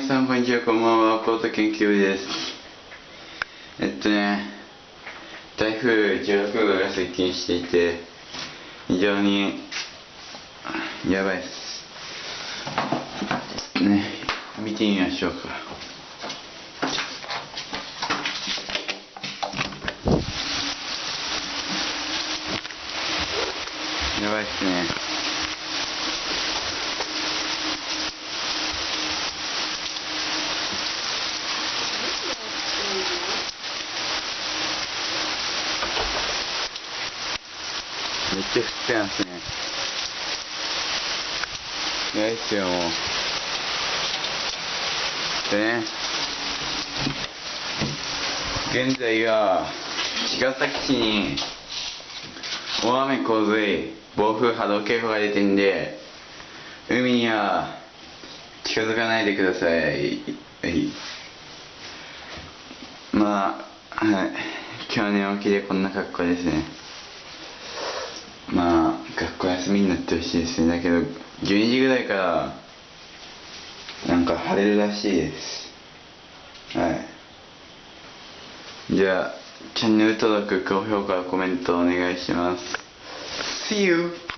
さんこんにちは、こんばんは。ポート研究部です。台風16号が接近していて非常にやばいですね。見てみましょうか。やばいっすね。めっちゃ降ってますね。やばいっすよ、もう。でね、現在は茅ヶ崎市に大雨洪水暴風波浪警報が出てんで、海には近づかないでください。はい。まあ、はい。今日寝起きでこんな格好ですね。まあ、学校休みになってほしいですね。だけど、12時ぐらいからなんか晴れるらしいです。はい。じゃあ、チャンネル登録、高評価、コメントお願いします。See you!